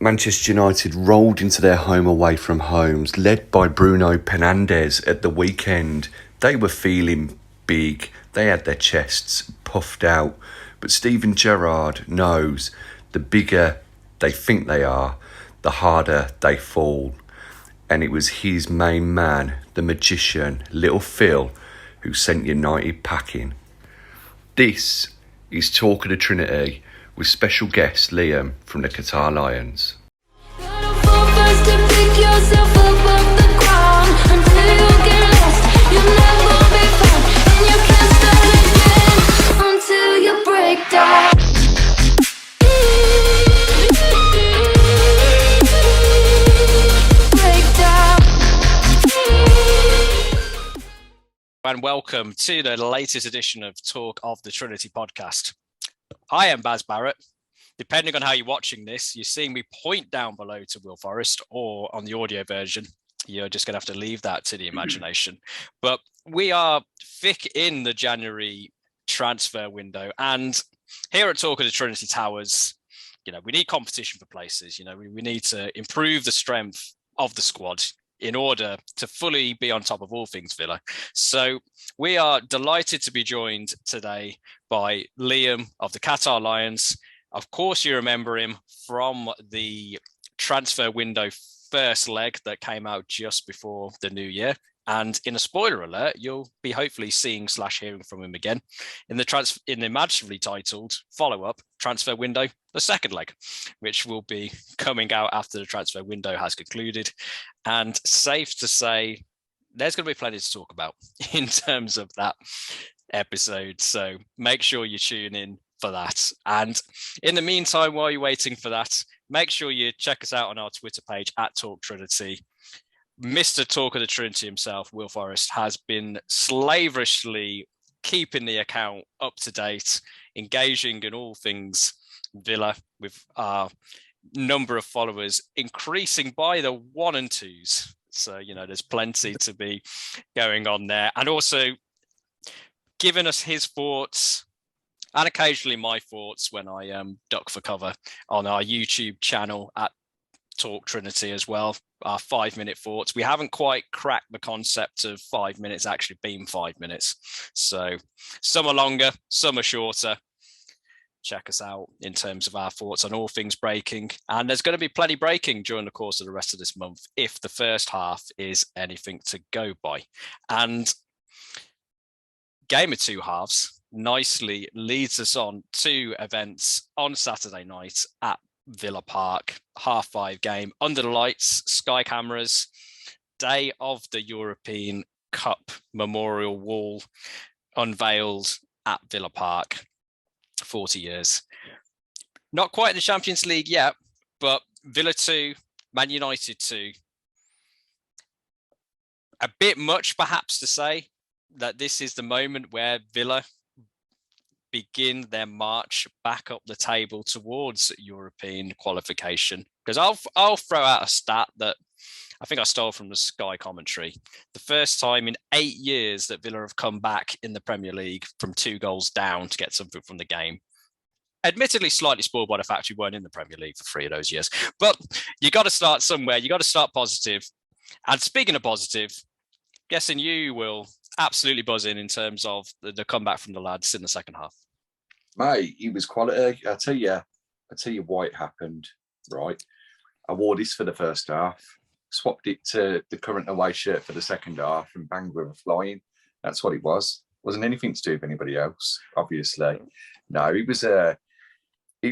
Manchester United rolled into their home away from homes, led by Bruno Fernandes at the weekend. They were feeling big. They had their chests puffed out. But Steven Gerrard knows the bigger they think they are, the harder they fall. And it was his main man, the magician, Little Phil, who sent United packing. This is Talk of the Trinity with special guest Liam from the Qatar Lions. And welcome to the latest edition of Talk of the Trinity podcast. I am Baz Barrett. Depending on how you're watching this, you're seeing me point down below to Will Forrest, or on the audio version, you're just going to have to leave that to the imagination. But we are thick in the January transfer window. And here at Talk of the Trinity Towers, we need competition for places. We need to improve the strength of the squad in order to fully be on top of all things Villa. So we are delighted to be joined today by Liam of the Qatar Lions. Of course, you remember him from the transfer window first leg that came out just before the new year. And in a spoiler alert, you'll be hopefully seeing / hearing from him again in the imaginatively titled follow-up transfer window, the second leg, which will be coming out after the transfer window has concluded. And safe to say, there's going to be plenty to talk about in terms of that episode. So make sure you tune in for that. And in the meantime, while you're waiting for that, make sure you check us out on our Twitter page at Talk Trinity. Mr. Talk of the Trinity himself, Will Forrest, has been slavishly keeping the account up to date, engaging in all things Villa, with our number of followers increasing by the 1 and 2s. So, there's plenty to be going on there. And also giving us his thoughts and occasionally my thoughts when I duck for cover on our YouTube channel at Talk Trinity as well. Our 5-minute thoughts. We haven't quite cracked the concept of 5 minutes actually being 5 minutes. So some are longer, some are shorter. Check us out in terms of our thoughts on all things breaking. And there's going to be plenty breaking during the course of the rest of this month if the first half is anything to go by. And game of two halves nicely leads us on to events on Saturday night at Villa Park, 5:30 game, under the lights, sky cameras, day of the European Cup memorial wall unveiled at Villa Park, 40 years. Not quite in the Champions League yet, but Villa 2, Man United 2. A bit much perhaps to say that this is the moment where Villa begin their march back up the table towards European qualification. Because I'll throw out a stat that I think I stole from the Sky commentary. The first time in 8 years that Villa have come back in the Premier League from 2 goals down to get something from the game. Admittedly, slightly spoiled by the fact we weren't in the Premier League for 3 of those years. But you got to start somewhere. You got to start positive. And speaking of positive, guessing you will absolutely buzzing in terms of the comeback from the lads in the second half. Mate, it was quality. I tell you why it happened, right? I wore this for the first half, swapped it to the current away shirt for the second half, and bang, we were flying. That's what it was. Wasn't anything to do with anybody else, obviously. No, it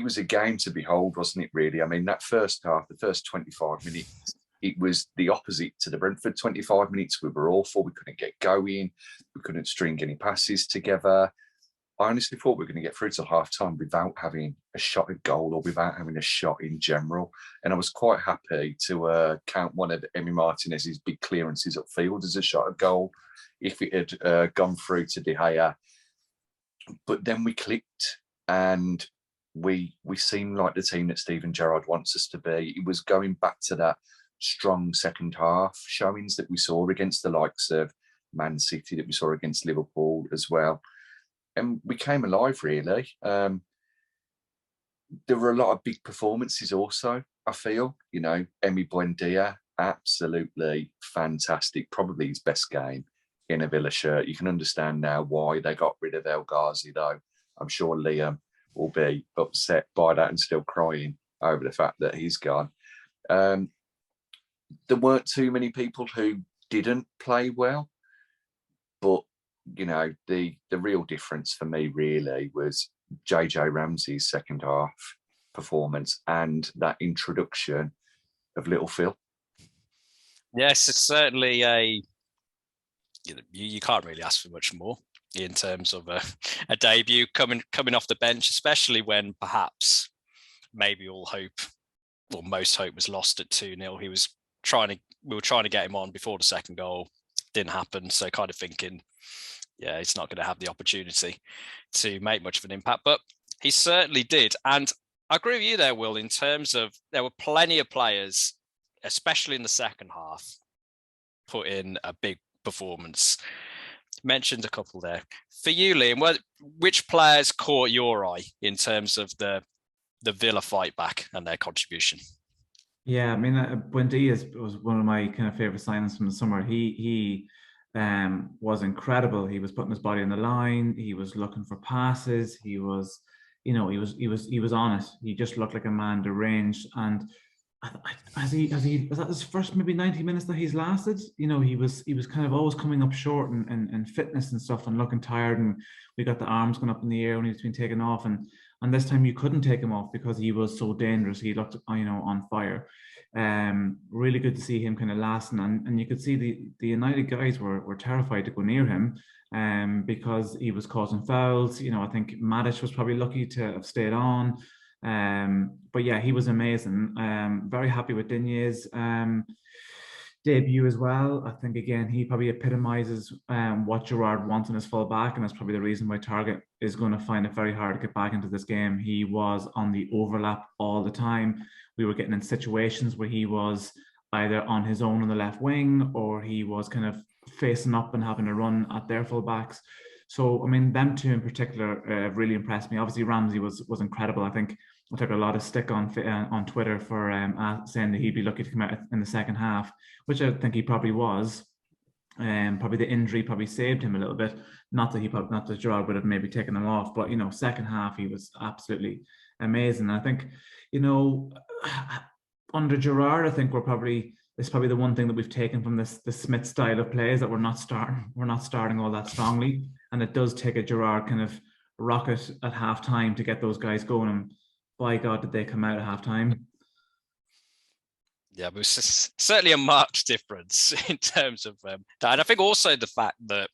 was a game to behold, wasn't it, really? I mean, that first half, the first 25 minutes, it was the opposite to the Brentford 25 minutes. We were awful. We couldn't get going. We couldn't string any passes together. I honestly thought we were going to get through till half-time without having a shot at goal or without having a shot in general. And I was quite happy to count one of Emi Martinez's big clearances upfield as a shot at goal if it had gone through to De Gea. But then we clicked and we seemed like the team that Steven Gerrard wants us to be. It was going back to that strong second half showings that we saw against the likes of Man City, that we saw against Liverpool as well. And we came alive, really. there were a lot of big performances also, I feel. You know, Emi Buendia, absolutely fantastic. Probably his best game in a Villa shirt. You can understand now why they got rid of El Ghazi, though. I'm sure Liam will be upset by that and still crying over the fact that he's gone. There weren't too many people who didn't play well, but you know, the real difference for me really was JJ Ramsey's second half performance and that introduction of Little Phil. Yes, it's certainly you can't really ask for much more in terms of a debut coming off the bench, especially when perhaps maybe all hope, or most hope, was lost at 2-0. We were trying to get him on before the second goal. Didn't happen. So kind of thinking, yeah, he's not going to have the opportunity to make much of an impact, but he certainly did. And I agree with you there, Will, in terms of there were plenty of players, especially in the second half, put in a big performance. Mentioned a couple there. For you, Liam, which players caught your eye in terms of the Villa fight back and their contribution? Yeah, I mean, Buendia was one of my kind of favorite signings from the summer. He was incredible. He was putting his body on the line. He was looking for passes. He was, he was on it. He just looked like a man deranged. And was that his first maybe 90 minutes that he's lasted? You know, he was kind of always coming up short and fitness and stuff and looking tired. And we got the arms going up in the air when he's been taken off. And this time you couldn't take him off because he was so dangerous. He looked, on fire. Really good to see him kind of lasting, and you could see the United guys were terrified to go near him, because he was causing fouls. You know, I think Matic was probably lucky to have stayed on. But yeah, he was amazing. Very happy with Digne's debut as well. I think again he probably epitomizes what Gerrard wants in his full back, and that's probably the reason why Target is going to find it very hard to get back into this game. He was on the overlap all the time. We were getting in situations where he was either on his own on the left wing, or he was kind of facing up and having a run at their full backs. So I mean, them two in particular really impressed me. Obviously Ramsey was incredible. I think I took a lot of stick on Twitter for saying that he'd be lucky to come out in the second half, which I think he probably was. Probably the injury probably saved him a little bit. Not that Gerrard would have maybe taken him off, but second half he was absolutely amazing. I think under Gerrard, I think it's probably the one thing that we've taken from the Smith style of play is that we're not starting all that strongly, and it does take a Gerrard kind of rocket at half time to get those guys going. And by God, did they come out at half time? Yeah, but it's certainly a marked difference in terms of that. And I think also the fact that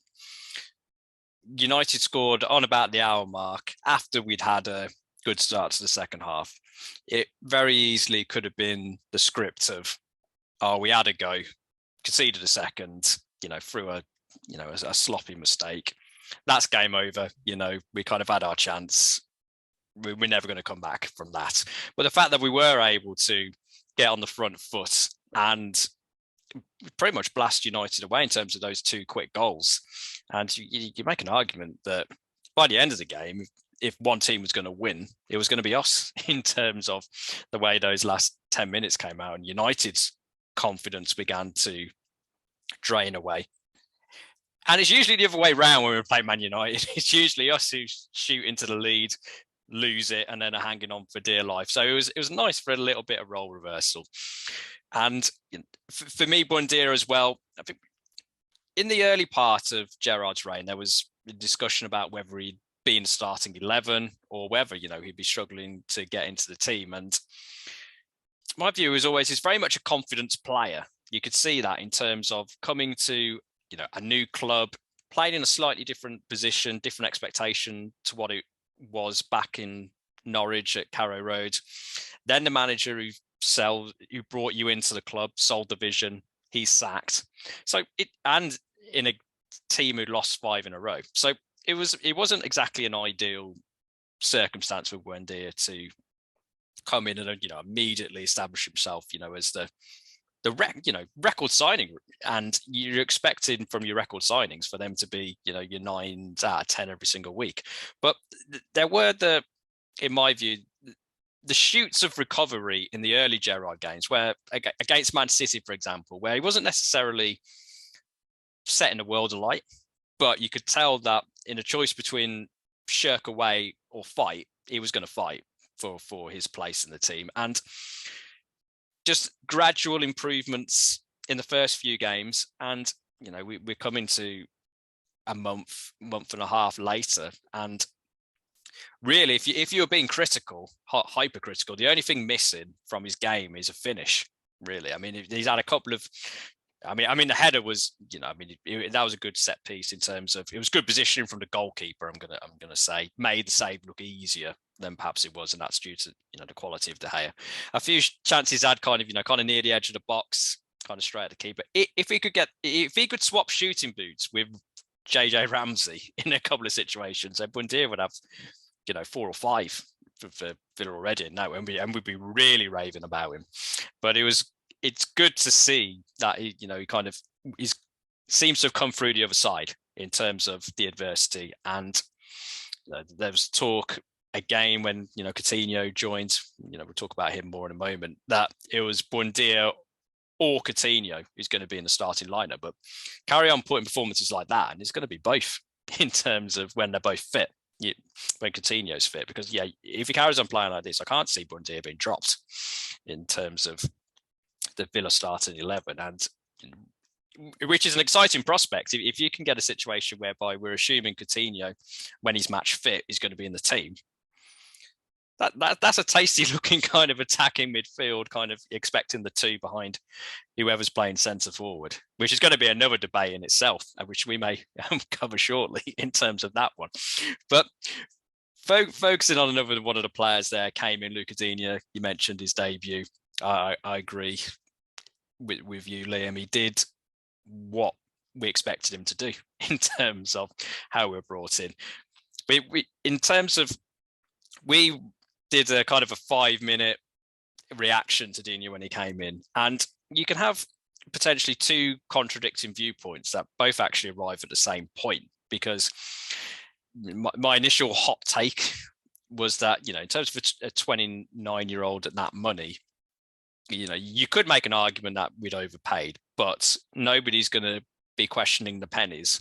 United scored on about the hour mark after we'd had a good start to the second half. It very easily could have been the script of, we had a go, conceded a second, through a sloppy mistake. That's game over. We kind of had our chance. We're never going to come back from that. But the fact that we were able to get on the front foot and pretty much blast United away in terms of those two quick goals. And you make an argument that by the end of the game, if one team was going to win, it was going to be us in terms of the way those last 10 minutes came out, and United's confidence began to drain away. And it's usually the other way around when we play Man United. It's usually us who shoot into the lead, lose it, and then are hanging on for dear life. So it was nice for a little bit of role reversal. And for me, Buendia as well, I think in the early part of Gerrard's reign, there was a discussion about whether he'd be in starting 11 or whether, he'd be struggling to get into the team. And my view is always, he's very much a confidence player. You could see that in terms of coming to, a new club, playing in a slightly different position, different expectation to what it was back in Norwich at Carrow Road. Then the manager who brought you into the club sold the vision, he's sacked. And in a team who lost 5 in a row. So it wasn't exactly an ideal circumstance for Buendia to come in and immediately establish himself as the record signing, and you're expecting from your record signings for them to be your 9 out of 10 every single week. But there were in my view, the shoots of recovery in the early Gerrard games, where against Man City, for example, where he wasn't necessarily setting the world alight, but you could tell that in a choice between shirk away or fight, he was going to fight for his place in the team. And just gradual improvements in the first few games. And, you know, we're coming to a month and a half later. And really, if you were being critical, hypercritical, the only thing missing from his game is a finish, really. I mean, he's had a couple of, I mean, the header was, you know, I mean, that was a good set piece in terms of, it was good positioning from the goalkeeper. I'm gonna say, made the save look easier than perhaps it was, and that's due to, you know, the quality of De Gea. A few chances had kind of near the edge of the box, kind of straight at the keeper. If he could swap shooting boots with JJ Ramsey in a couple of situations, then Buendia would have, you know, 4 or 5 for Villa already. No, and we'd be really raving about him. But it's good to see that he kind of seems to have come through the other side in terms of the adversity. And there was talk again when, you know, Coutinho joined, you know, we'll talk about him more in a moment, that it was Buendia or Coutinho who's going to be in the starting lineup. But carry on putting performances like that, and it's going to be both in terms of when they're both fit. When Coutinho's fit, because if he carries on playing like this, I can't see Buendia being dropped in terms of the Villa starting 11, and which is an exciting prospect. If you can get a situation whereby we're assuming Coutinho, when he's match fit, is going to be in the team, that's a tasty looking kind of attacking midfield, kind of expecting the 2 behind whoever's playing centre forward, which is going to be another debate in itself, which we may cover shortly in terms of that one. But focusing on another one of the players there came in, Coutinho. You mentioned his debut. I agree with you, Liam. He did what we expected him to do in terms of how we're brought in. We did a kind of a 5-minute reaction to Dino when he came in, and you can have potentially 2 contradicting viewpoints that both actually arrive at the same point, because my initial hot take was that, you know, in terms of a 29-year-old at that money, you know, you could make an argument that we'd overpaid, but nobody's going to be questioning the pennies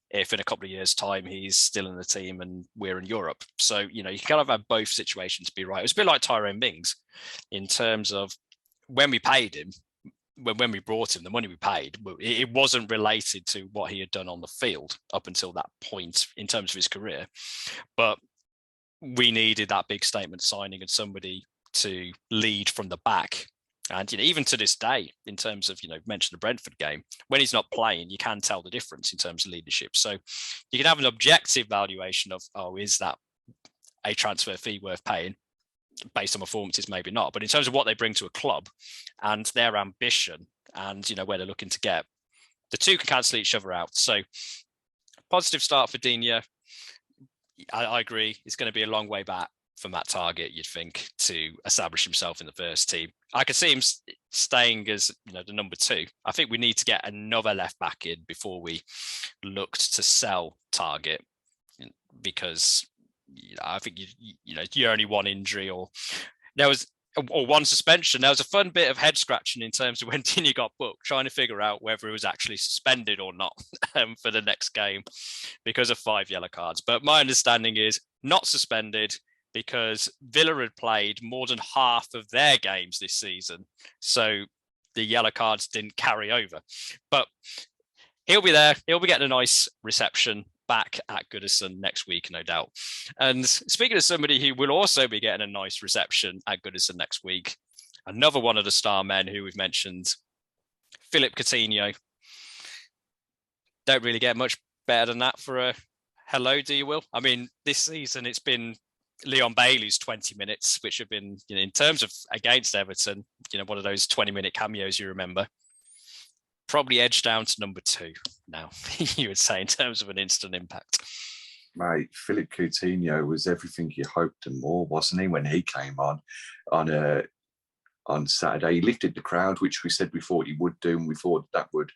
if in a couple of years' time he's still in the team and we're in Europe. So, you know, you kind of have both situations to be right. It was a bit like Tyrone Mings in terms of when we paid him, when we brought him, the money we paid, it wasn't related to what he had done on the field up until that point in terms of his career. But we needed that big statement signing and somebody to lead from the back. And, you know, even to this day, in terms of, you know, mentioned the Brentford game, when he's not playing, you can tell the difference in terms of leadership. So you can have an objective valuation of, is that a transfer fee worth paying? Based on performances, maybe not. But in terms of what they bring to a club and their ambition and, you know, where they're looking to get, the 2 can cancel each other out. So positive start for Dino. I agree. It's going to be a long way back from that target, you'd think, to establish himself in the first team. I could see him staying as, you know, the number 2. I think we need to get another left back in before we looked to sell Target, because, you know, I think you're only one injury or one suspension. There was a fun bit of head scratching in terms of when Tini got booked, trying to figure out whether he was actually suspended or not for the next game because of 5 yellow cards. But my understanding is not suspended, because Villa had played more than half of their games this season. So the yellow cards didn't carry over. But he'll be there. He'll be getting a nice reception back at Goodson next week, no doubt. And speaking of somebody who will also be getting a nice reception at Goodson next week, another one of the star men who we've mentioned, Philip Coutinho. Don't really get much better than that for a hello, do you, Will? I mean, this season it's been Leon Bailey's 20 minutes, which have been, you know, in terms of against Everton, you know, one of those 20-minute cameos you remember, probably edged down to number 2 now, you would say, in terms of an instant impact. Mate, Philip Coutinho was everything you hoped and more, wasn't he, when he came on Saturday? He lifted the crowd, which we said we thought he would do, and we thought that would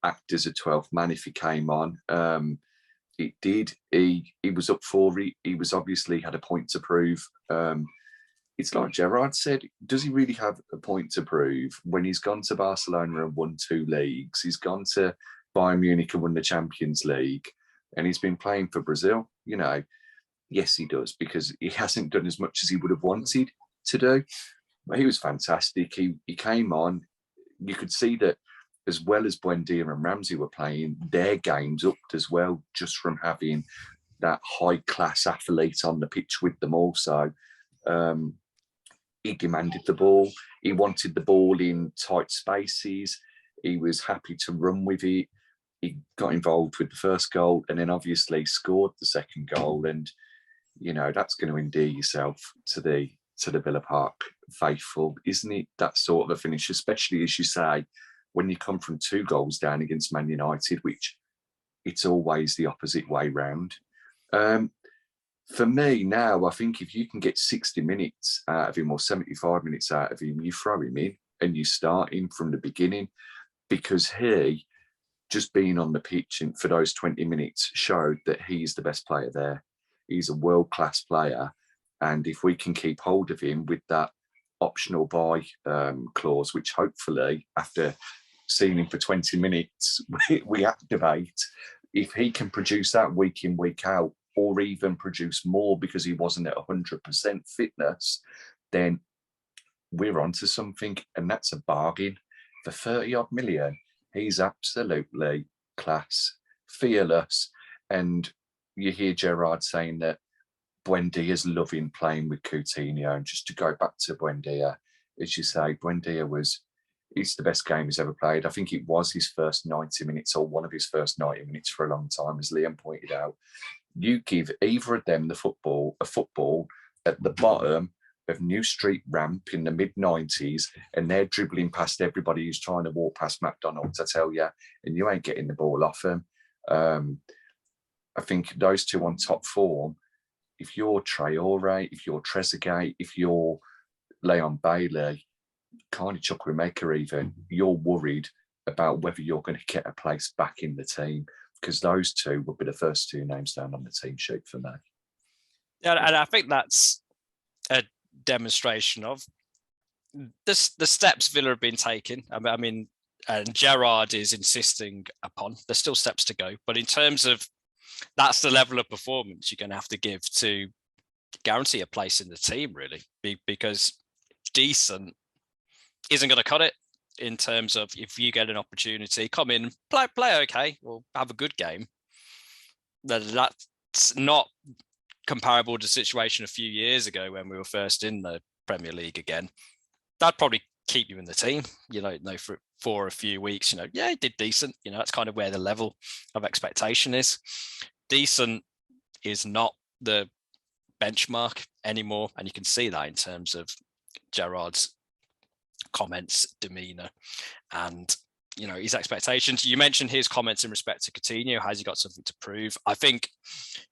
act as a 12th man if he came on. It did. He was up for it. He was obviously had a point to prove. it's like Gerrard said, does he really have a point to prove when he's gone to Barcelona and won 2 leagues? He's gone to Bayern Munich and won the Champions League, and he's been playing for Brazil. You know, yes, he does, because he hasn't done as much as he would have wanted to do. But he was fantastic. He came on. You could see that as well as Buendia and Ramsey were playing, their games upped as well, just from having that high-class athlete on the pitch with them also. He demanded the ball. He wanted the ball in tight spaces. He was happy to run with it. He got involved with the first goal and then obviously scored the second goal. And, you know, that's going to endear yourself to the Villa Park faithful, isn't it? That sort of a finish, especially, as you say, when you come from 2 goals down against Man United, which it's always the opposite way round. For me now, I think if you can get 60 minutes out of him or 75 minutes out of him, you throw him in and you start him from the beginning, because he, just being on the pitch and for those 20 minutes, showed that he's the best player there. He's a world-class player. And if we can keep hold of him with that optional buy clause, which hopefully, after seeing him for 20 minutes, we activate, if he can produce that week in, week out, or even produce more because he wasn't at 100% fitness, then we're onto something. And that's a bargain. For 30 odd million, he's absolutely class, fearless. And you hear Gerrard saying that Buendia's loving playing with Coutinho. And just to go back to Buendia, as you say, it's the best game he's ever played. I think it was his first 90 minutes or one of his first 90 minutes for a long time, as Liam pointed out. You give either of them a football at the bottom of New Street Ramp in the mid-90s, and they're dribbling past everybody who's trying to walk past McDonald's, I tell you, and you ain't getting the ball off them. I think those two on top form, if you're Traore, if you're Trezeguet, if you're Leon Bailey, Carney Chukwuemeka even, you're worried about whether you're going to get a place back in the team, because those two would be the first 2 names down on the team sheet for me. Yeah, and I think that's a demonstration of the steps Villa have been taking. I mean, and Gerrard is insisting upon. There's still steps to go, but in terms of that's the level of performance you're going to have to give to guarantee a place in the team, really, because decent isn't going to cut it. In terms of if you get an opportunity, come in, play okay, or have a good game. That's not comparable to the situation a few years ago when we were first in the Premier League again. That'd probably keep you in the team, for a few weeks. He did decent. That's kind of where the level of expectation is. Decent is not the benchmark anymore, and you can see that in terms of Gerrard's comments, demeanor, and his expectations. You mentioned his comments in respect to Coutinho. Has he got something to prove? I think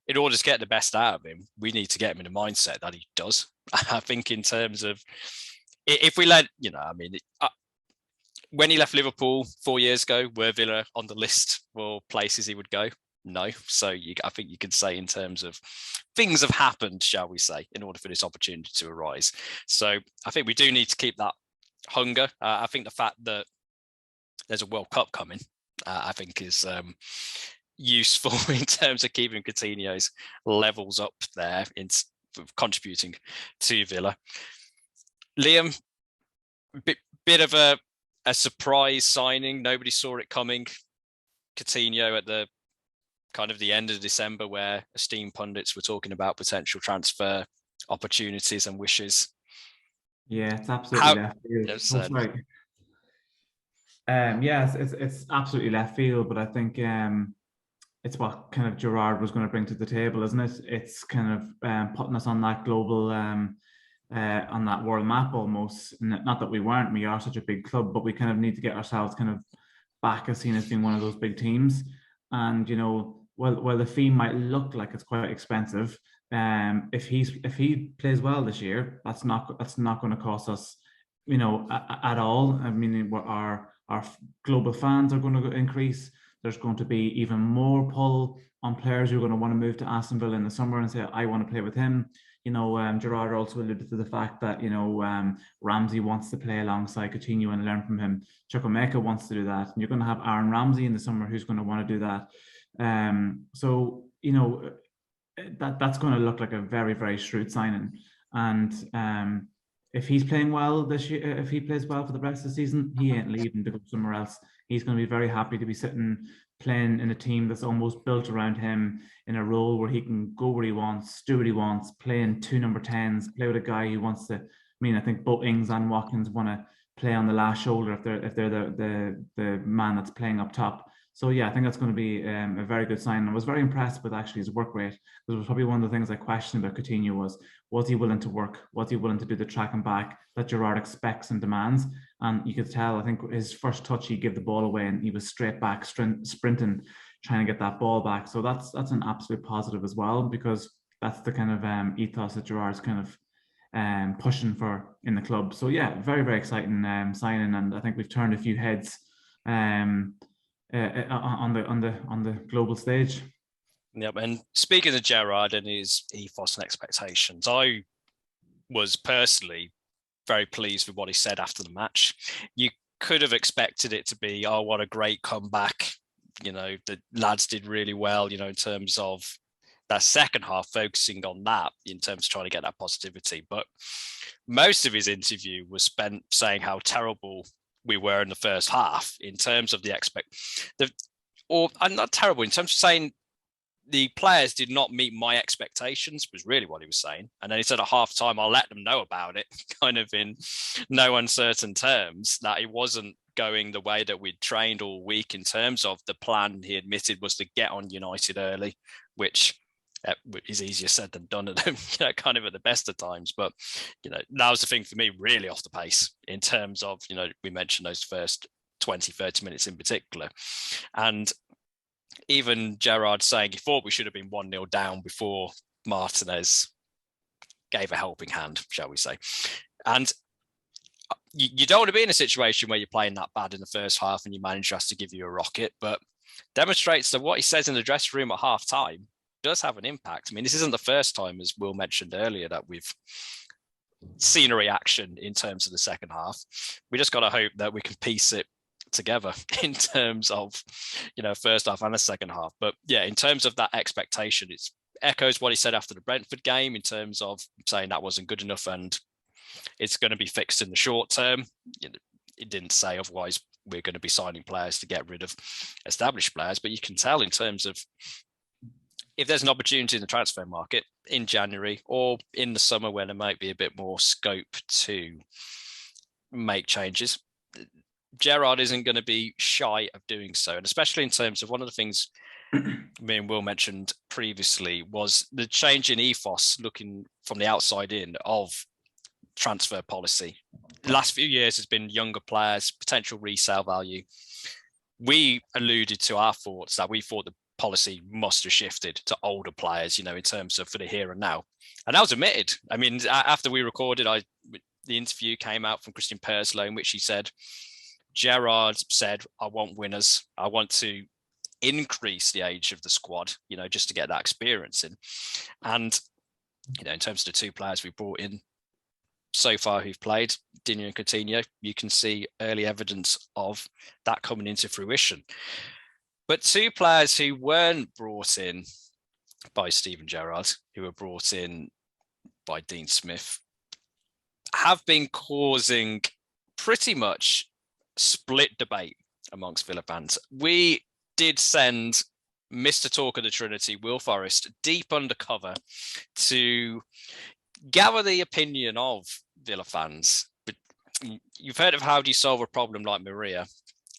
in order to get the best out of him, we need to get him in a mindset that he does. I think in terms of if we let, when he left Liverpool 4 years ago, were Villa on the list for places he would go? No. So I think you could say in terms of things have happened, shall we say, in order for this opportunity to arise. So I think we do need to keep that hunger. I think the fact that there's a World Cup coming, I think is useful in terms of keeping Coutinho's levels up there in contributing to Villa. Liam, bit of a surprise signing. Nobody saw it coming. Coutinho at the kind of the end of December, where esteemed pundits were talking about potential transfer opportunities and wishes. Yeah, it's absolutely left field. Yes, it's absolutely left field, but I think it's what kind of Gerrard was going to bring to the table, isn't it? It's kind of putting us on that global, on that world map almost. Not that we weren't, we are such a big club, but we kind of need to get ourselves kind of back as seen as being one of those big teams. And, while the fee might look like it's quite expensive, if he plays well this year, that's not going to cost us, at all. I mean, our global fans are going to increase. There's going to be even more pull on players who are going to want to move to Aston Villa in the summer and say, I want to play with him. Gerard also alluded to the fact that, Ramsey wants to play alongside Coutinho and learn from him. Chukwuemeka wants to do that. And you're going to have Aaron Ramsey in the summer who's going to want to do that. That's going to look like a very, very shrewd signing. And if he's playing well this year, if he plays well for the rest of the season, he ain't leaving to go somewhere else. He's going to be very happy to be sitting playing in a team that's almost built around him, in a role where he can go where he wants, do what he wants, play in 2 number 10s, play with a guy who wants to. I mean, I think both Ings and Watkins want to play on the last shoulder if they're the man that's playing up top. So yeah, I think that's going to be a very good sign. I was very impressed with actually his work rate. It was probably one of the things I questioned about Coutinho was he willing to work? Was he willing to do the track and back that Gerrard expects and demands? And you could tell, I think his first touch, he gave the ball away and he was straight back sprinting, trying to get that ball back. So that's an absolute positive as well, because that's the kind of ethos that Gerrard's kind of pushing for in the club. So yeah, very, very exciting signing, and I think we've turned a few heads on the global stage. Yep. And speaking of Gerrard and his ethos and expectations, I was personally very pleased with what he said after the match. You could have expected it to be, oh, what a great comeback. The lads did really well, in terms of that second half, focusing on that in terms of trying to get that positivity. But most of his interview was spent saying how terrible we were in the first half in terms of not terrible, in terms of saying the players did not meet my expectations, was really what he was saying. And then he said at half time, I'll let them know about it, kind of in no uncertain terms, that it wasn't going the way that we'd trained all week in terms of the plan he admitted was to get on United early, which is easier said than done at them, kind of at the best of times. But, that was the thing for me, really off the pace in terms of, we mentioned those first 20, 30 minutes in particular. And even Gerrard saying he thought we should have been 1-0 down before Martinez gave a helping hand, shall we say. And you don't want to be in a situation where you're playing that bad in the first half and your manager has to give you a rocket, but demonstrates that what he says in the dressing room at half time does have an impact. I mean, this isn't the first time, as Will mentioned earlier, that we've seen a reaction in terms of the second half. We just got to hope that we can piece it together in terms of, first half and the second half. But yeah, in terms of that expectation, it echoes what he said after the Brentford game in terms of saying that wasn't good enough and it's going to be fixed in the short term. It didn't say otherwise we're going to be signing players to get rid of established players, but you can tell in terms of if there's an opportunity in the transfer market in January or in the summer when there might be a bit more scope to make changes, Gerrard isn't going to be shy of doing so. And especially in terms of one of the things me and Will mentioned previously was the change in ethos looking from the outside in of transfer policy. The last few years has been younger players, potential resale value. We alluded to our thoughts that we thought the policy must have shifted to older players, in terms of for the here and now. And that was admitted. I mean, after we recorded, the interview came out from Christian Perslow in which he said, Gerrard said, I want winners. I want to increase the age of the squad, just to get that experience in. And, in terms of the 2 players we brought in so far who've played, Digne and Coutinho, you can see early evidence of that coming into fruition. But 2 players who weren't brought in by Steven Gerrard, who were brought in by Dean Smith, have been causing pretty much split debate amongst Villa fans. We did send Mr. Talk of the Trinity, Will Forrest, deep undercover to gather the opinion of Villa fans. But you've heard of how do you solve a problem like Maria?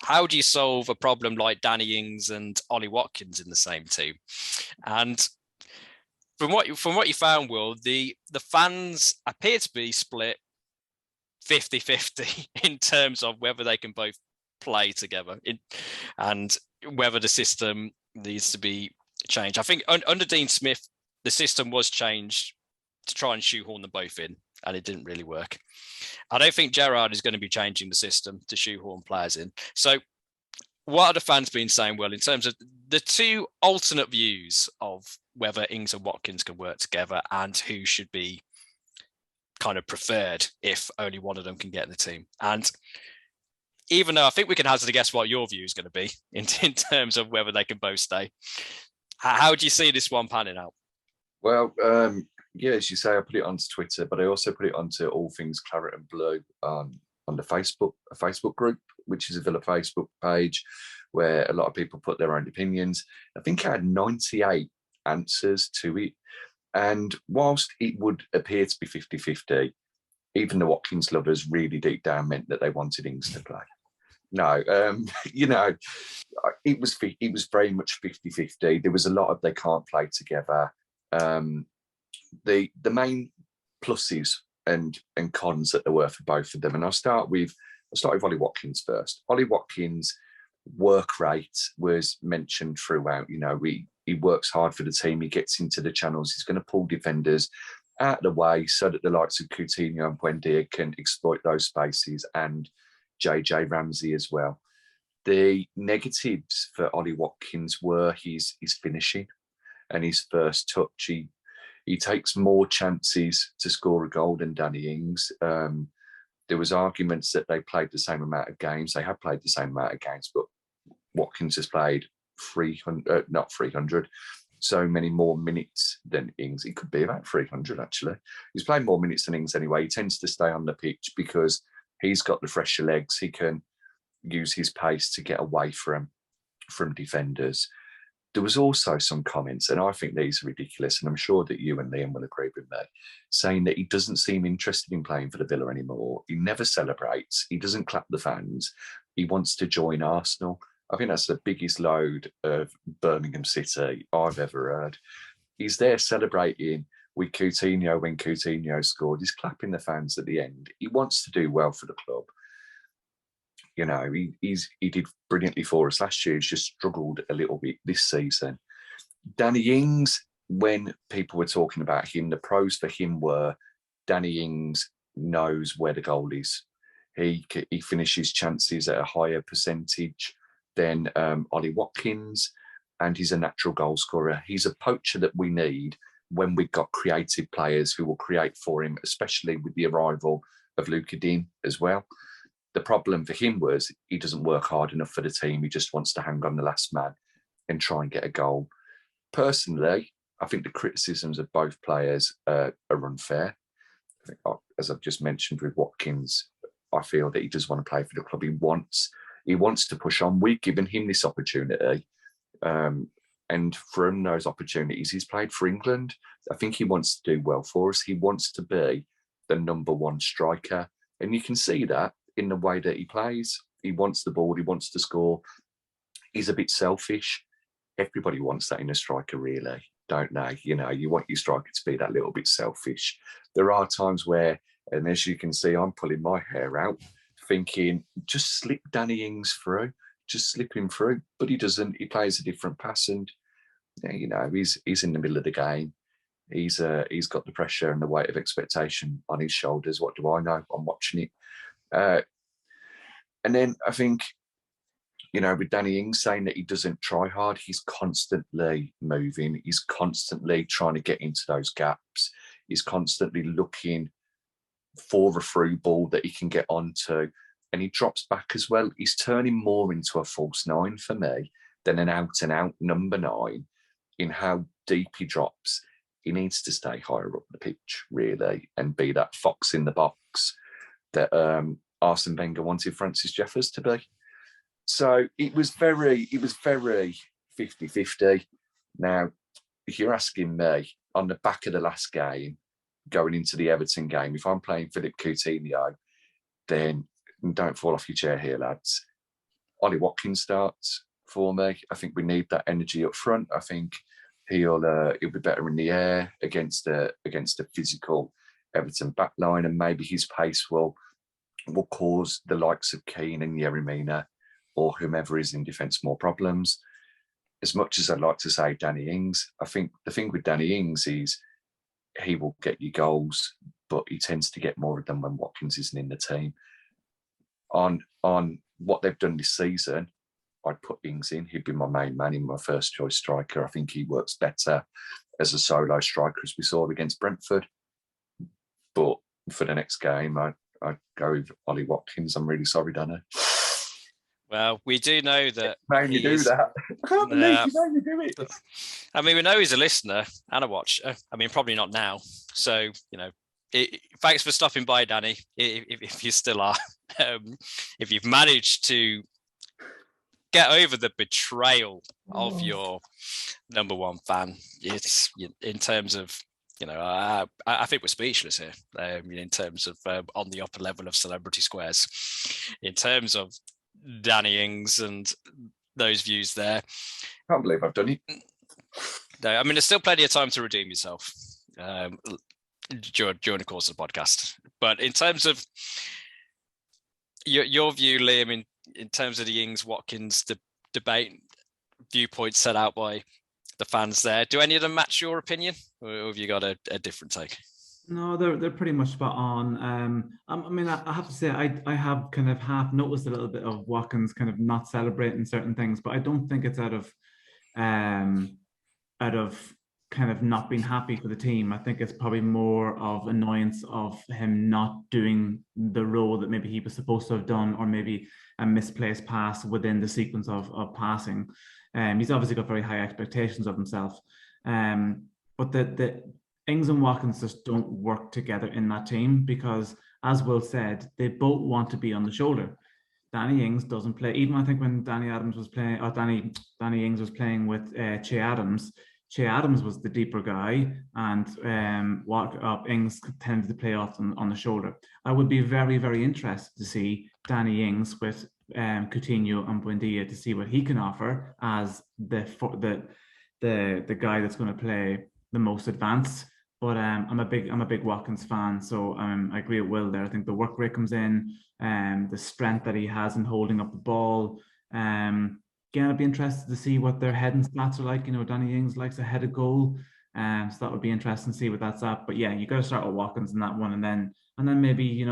How do you solve a problem like Danny Ings and Ollie Watkins in the same team? And from what you found, Will, the fans appear to be split 50-50 in terms of whether they can both play together and whether the system needs to be changed. I think under Dean Smith, the system was changed to try and shoehorn them both in, and it didn't really work. I don't think Gerrard is going to be changing the system to shoehorn players in. So what are the fans been saying, Will, in terms of the 2 alternate views of whether Ings and Watkins can work together and who should be kind of preferred if only one of them can get in the team. And even though I think we can hazard a guess what your view is going to be in terms of whether they can both stay, how do you see this one panning out? Well, yeah, as you say, I put it onto Twitter, but I also put it onto All Things Claret and Blue on the Facebook group, which is a Villa Facebook page where a lot of people put their own opinions. I think I had 98 answers to it. And whilst it would appear to be 50-50, even the Watkins lovers really deep down meant that they wanted Ings to play. No, you know, it was very much 50-50. There was a lot of they can't play together. The main pluses and cons that there were for both of them. And I'll start with Ollie Watkins first. Ollie Watkins' work rate was mentioned throughout. You know, he works hard for the team. He gets into the channels. He's going to pull defenders out of the way so that the likes of Coutinho and Buendia can exploit those spaces, and JJ Ramsey as well. The negatives for Ollie Watkins were his finishing and his first touch. He takes more chances to score a goal than Danny Ings. There was arguments that they played the same amount of games. They have played the same amount of games, but Watkins has played 300, so many more minutes than Ings. It could be about 300, actually. He's played more minutes than Ings anyway. He tends to stay on the pitch because he's got the fresher legs. He can use his pace to get away from defenders. There was also some comments, and I think these are ridiculous, and I'm sure that you and Liam will agree with me, saying that he doesn't seem interested in playing for the Villa anymore. He never celebrates. He doesn't clap the fans. He wants to join Arsenal. I think that's the biggest load of Birmingham City I've ever heard. He's there celebrating with Coutinho when Coutinho scored. He's clapping the fans at the end. He wants to do well for the club. You know, he did brilliantly for us last year. He's just struggled a little bit this season. Danny Ings, when people were talking about him, the pros for him were Danny Ings knows where the goal is. He finishes chances at a higher percentage than Ollie Watkins, and he's a natural goal scorer. He's a poacher that we need when we've got creative players who will create for him, especially with the arrival of Luca Dean as well. The problem for him was he doesn't work hard enough for the team. He just wants to hang on the last man and try and get a goal. Personally, I think the criticisms of both players are unfair. I think, as I've just mentioned with Watkins, I feel that he does want to play for the club. He wants to push on. We've given him this opportunity. And from those opportunities, he's played for England. I think he wants to do well for us. He wants to be the number one striker. And you can see that in the way that he plays. He wants the ball. He wants to score. He's a bit selfish. Everybody wants that in a striker, really, don't they? You know, you want your striker to be that little bit selfish. There are times where, and as you can see, I'm pulling my hair out, thinking, just slip Danny Ings through. Just slip him through. But he doesn't. He plays a different pass, and you know, he's in the middle of the game. He's got the pressure and the weight of expectation on his shoulders. What do I know? I'm watching it. And then I think, you know, with Danny Ings saying that he doesn't try hard, he's constantly moving. He's constantly trying to get into those gaps. He's constantly looking for a through ball that he can get onto. And he drops back as well. He's turning more into a false nine for me than an out-and-out number 9 in how deep he drops. He needs to stay higher up the pitch, really, and be that fox in the box that Arsene Wenger wanted Francis Jeffers to be. So it was very 50-50. Now, if you're asking me, on the back of the last game, going into the Everton game, if I'm playing Philip Coutinho, then don't fall off your chair here, lads. Ollie Watkins starts for me. I think we need that energy up front. I think he'll be better in the air against a physical Everton backline, and maybe his pace will cause the likes of Keane and Yerry Mina or whomever is in defence more problems. As much as I'd like to say Danny Ings, I think the thing with Danny Ings is he will get you goals, but he tends to get more of them when Watkins isn't in the team. On what they've done this season, I'd put Ings in. He'd be my main man in my first choice striker. I think he works better as a solo striker as we saw against Brentford. But for the next game, I'd go with Ollie Watkins. I'm really sorry, Danny. Well, we do know that. Man, you do that. I can't believe you do it. I mean, we know he's a listener and a watcher. I mean, probably not now. So, thanks for stopping by, Danny, if you still are. If you've managed to get over the betrayal of your number one fan, it's in terms of, I think we're speechless here in terms of on the upper level of celebrity squares, in terms of Danny Ings and those views there. Can't believe I've done it. No, I mean, there's still plenty of time to redeem yourself during the course of the podcast. But in terms of your view, Liam, in terms of the Ings-Watkins debate, viewpoints set out by the fans there, do any of them match your opinion, or have you got a different take? No, they're pretty much spot on. I mean, I have to say, I have kind of half noticed a little bit of Watkins kind of not celebrating certain things, but I don't think it's out of kind of not being happy for the team. I think it's probably more of annoyance of him not doing the role that maybe he was supposed to have done, or maybe a misplaced pass within the sequence of passing. He's obviously got very high expectations of himself. But the Ings and Watkins just don't work together in that team because, as Will said, they both want to be on the shoulder. Danny Ings doesn't play. Even I think when Danny Ings was playing with Che Adams was the deeper guy, and Ings tended to play often on the shoulder. I would be very, very interested to see Danny Ings with Coutinho and Buendia to see what he can offer as the guy that's going to play the most advanced. But I'm a big Watkins fan, so I agree with Will there. I think the work rate comes in, the strength that he has in holding up the ball. Again, I'd be interested to see what their heading stats are like. Danny Ings likes a headed goal, so that would be interesting to see what that's at. But yeah, you got to start with Watkins in that one, and then maybe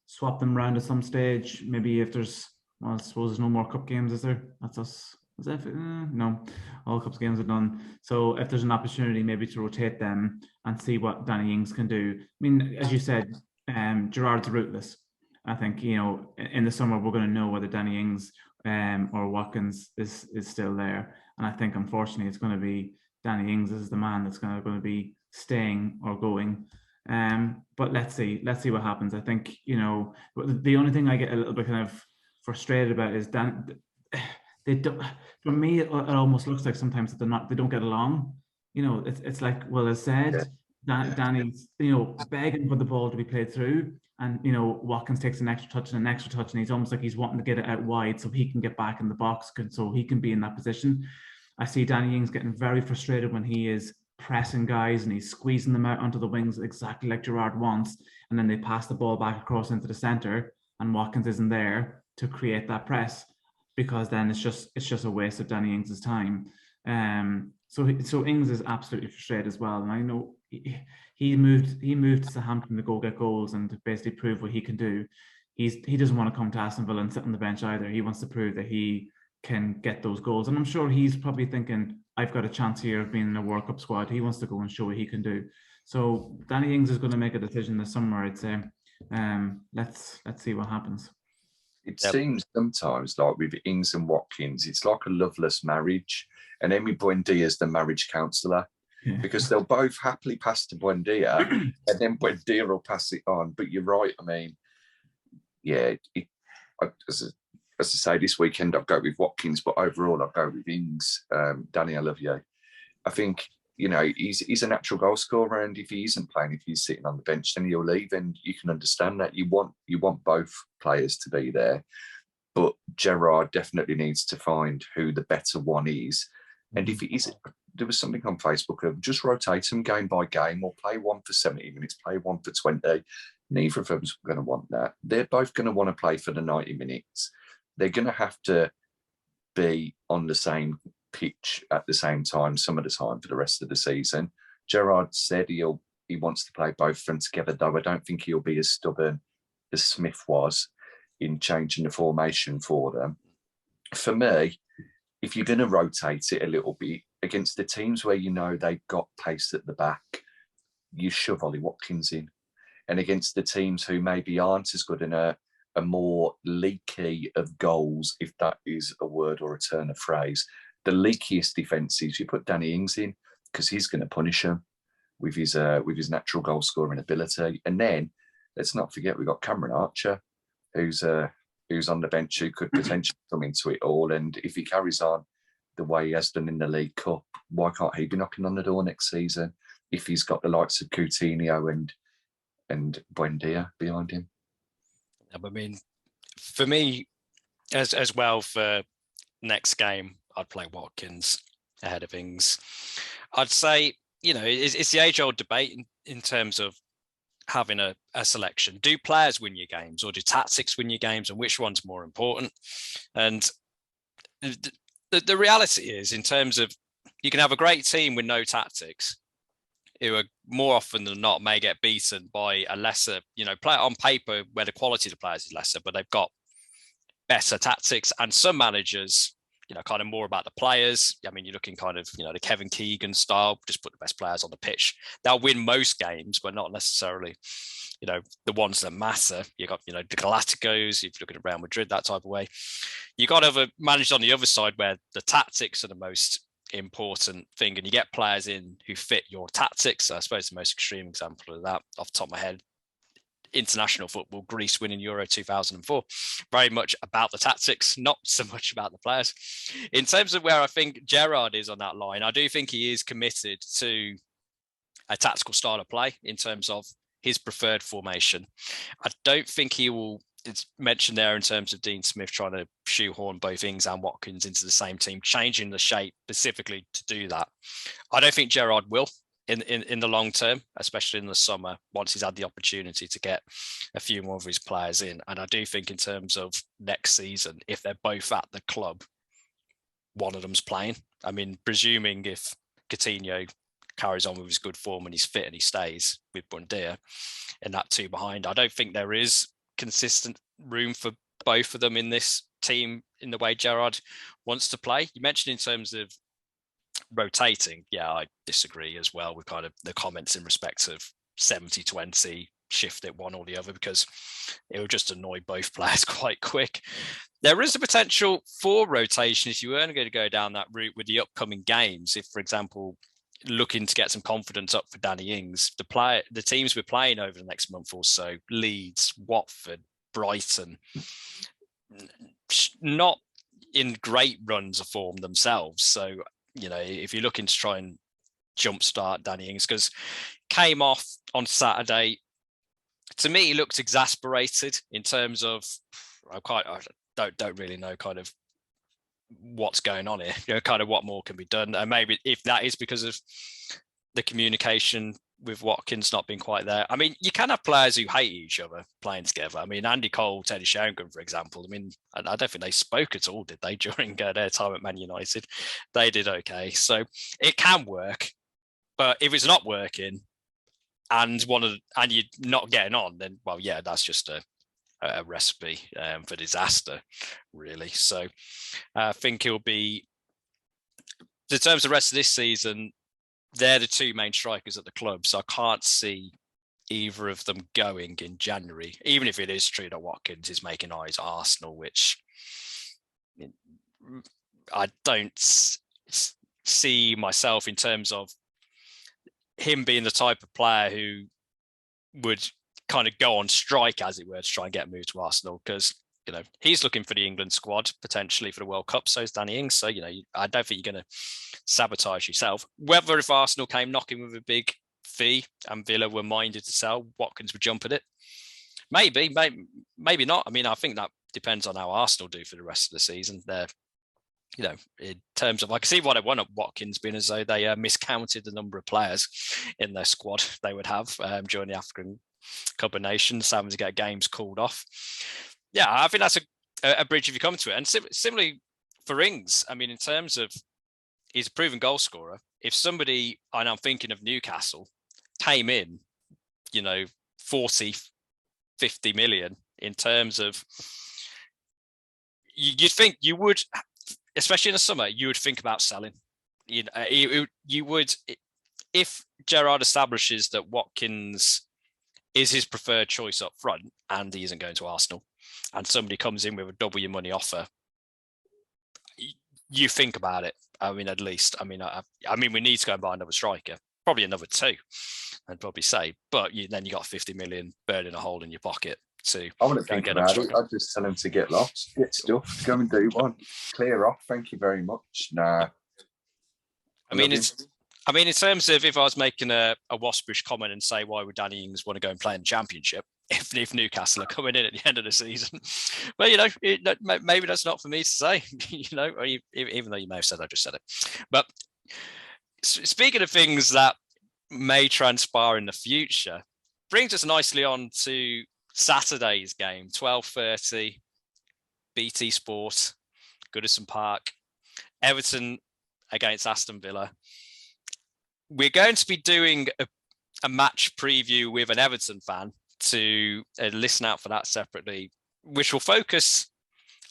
swap them around at some stage. Maybe if there's, well, I suppose there's no more cup games, is there? That's us. No, all cups games are done. So if there's an opportunity maybe to rotate them and see what Danny Ings can do. I mean, as you said, Gerrard's ruthless. I think, in the summer we're going to know whether Danny Ings or Watkins is still there. And I think, unfortunately, it's going to be Danny Ings is the man that's going to be staying or going. But let's see what happens. I think, the only thing I get a little bit kind of frustrated about is they don't. For me, it almost looks like sometimes that they don't get along. It's like Will has said, Danny's begging for the ball to be played through, and Watkins takes an extra touch, and he's almost like he's wanting to get it out wide so he can get back in the box, so he can be in that position. I see Danny Ings getting very frustrated when he is pressing guys and he's squeezing them out onto the wings exactly like Gerrard wants, and then they pass the ball back across into the centre, and Watkins isn't there to create that press, because then it's just a waste of Danny Ings' time. So Ings is absolutely frustrated as well, and I know he moved to Southampton to go get goals and to basically prove what he can do. He doesn't want to come to Aston Villa and sit on the bench either. He wants to prove that he can get those goals, and I'm sure he's probably thinking, I've got a chance here of being in a World Cup squad. He wants to go and show what he can do. So Danny Ings is going to make a decision this summer, I'd say. Let's see what happens. It seems sometimes like with Ings and Watkins, it's like a loveless marriage. And Emi Buendia is the marriage counsellor, because they'll both happily pass to Buendia and then Buendia will pass it on. But you're right. I mean, yeah, as I say, this weekend I'll go with Watkins, but overall I'll go with Ings. Danny, I love you. I think, he's a natural goal scorer, and if he isn't playing, if he's sitting on the bench, then he'll leave, and you can understand that. You want both players to be there, but Gerrard definitely needs to find who the better one is. And if it is, there was something on Facebook of just rotate them game by game, or play one for 70 minutes, play one for 20. Neither of them's going to want that. They're both going to want to play for the 90 minutes. They're going to have to be on the same pitch at the same time some of the time for the rest of the season. Gerrard said he wants to play both of them together, though I don't think he'll be as stubborn as Smith was in changing the formation for them. For me, if you're going to rotate it a little bit, against the teams where you know they've got pace at the back, you shove Ollie Watkins in. And against the teams who maybe aren't as good and are more leaky of goals, if that is a word or a turn of phrase, the leakiest defences, you put Danny Ings in because he's going to punish them with his natural goal scoring ability. And then let's not forget we've got Cameron Archer, who's on the bench, who could potentially come into it all. And if he carries on the way he has done in the League Cup, why can't he be knocking on the door next season if he's got the likes of Coutinho and Buendia behind him? I mean, for me, as well, for next game, I'd play Watkins ahead of Ings. I'd say, it's the age-old debate in terms of having a selection. Do players win your games, or do tactics win your games, and which one's more important? And the reality is, in terms of, you can have a great team with no tactics, who are more often than not may get beaten by a lesser, player on paper where the quality of the players is lesser, but they've got better tactics. And some managers, kind of more about the players. I mean, you're looking kind of, the Kevin Keegan style, just put the best players on the pitch. They'll win most games, but not necessarily, the ones that matter. You got, the Galacticos, if you look at Real Madrid, that type of way. You got other managed on the other side where the tactics are the most important thing, and you get players in who fit your tactics. I suppose the most extreme example of that, off the top of my head, international football, Greece winning Euro 2004, very much about the tactics, not so much about the players. In terms of where I think Gerrard is on that line, I do think he is committed to a tactical style of play in terms of his preferred formation. I don't think he will, it's mentioned there in terms of Dean Smith trying to shoehorn both Ings and Watkins into the same team, changing the shape specifically to do that. I don't think Gerrard will in the long term, especially in the summer, once he's had the opportunity to get a few more of his players in. And I do think in terms of next season, if they're both at the club, one of them's playing. I mean, presuming if Coutinho carries on with his good form and he's fit and he stays with Buendia and that two behind, I don't think there is consistent room for both of them in this team in the way Gerrard wants to play. You mentioned in terms of rotating. Yeah, I disagree as well with kind of the comments in respect of 70-20, shift it one or the other, because it would just annoy both players quite quick. There is a potential for rotation if you weren't going to go down that route with the upcoming games. If, for example, looking to get some confidence up for Danny Ings, the teams we're playing over the next month or so, Leeds, Watford, Brighton, not in great runs of form themselves. So, if you're looking to try and jumpstart Danny Ings, because came off on Saturday, to me, he looked exasperated in terms of, I don't really know kind of what's going on here, kind of what more can be done. And maybe if that is because of the communication with Watkins not being quite there. I mean, you can have players who hate each other playing together. I mean, Andy Cole, Teddy Sheringham, for example, I mean, I don't think they spoke at all, did they, during their time at Man United? They did okay. So it can work, but if it's not working and you're not getting on, then, well, yeah, that's just a recipe for disaster, really. So I think it'll be, in terms of the rest of this season, they're the two main strikers at the club, so I can't see either of them going in January, even if it is true that Watkins is making eyes at Arsenal, which I don't see myself in terms of him being the type of player who would kind of go on strike, as it were, to try and get moved to Arsenal, because he's looking for the England squad potentially for the World Cup. So is Danny Ings. So I don't think you're going to sabotage yourself. Whether if Arsenal came knocking with a big fee and Villa were minded to sell, Watkins would jump at it. Maybe not. I mean, I think that depends on how Arsenal do for the rest of the season. They're, in terms of, I can see what I want at Watkins being as though they miscounted the number of players in their squad they would have during the African Cup of Nations, having to get games called off. Yeah, I think that's a bridge if you come to it. And similarly for Ings, I mean, in terms of, he's a proven goal scorer. If somebody, and I'm thinking of Newcastle, came in, 40, 50 million in terms of, you'd think you would, especially in the summer, you would think about selling. you would, if Gerrard establishes that Watkins is his preferred choice up front and he isn't going to Arsenal, and somebody comes in with a double your money offer, you think about it. I mean, at least. I mean, we need to go and buy another striker, probably another two, I'd probably say. But then you got 50 million burning a hole in your pocket. I want to think about it. I'd just tell him to get lost, get stuff, go and do one, clear off. Thank you very much. Nah. I mean, in terms of if I was making a waspish comment and say why would Danny Ings want to go and play in the Championship if Newcastle are coming in at the end of the season, well, maybe that's not for me to say. Even though you may have said I just said it. But speaking of things that may transpire in the future, brings us nicely on to Saturday's game, 12:30, BT Sport, Goodson Park, Everton against Aston Villa. We're going to be doing a match preview with an Everton fan to listen out for that separately, which will focus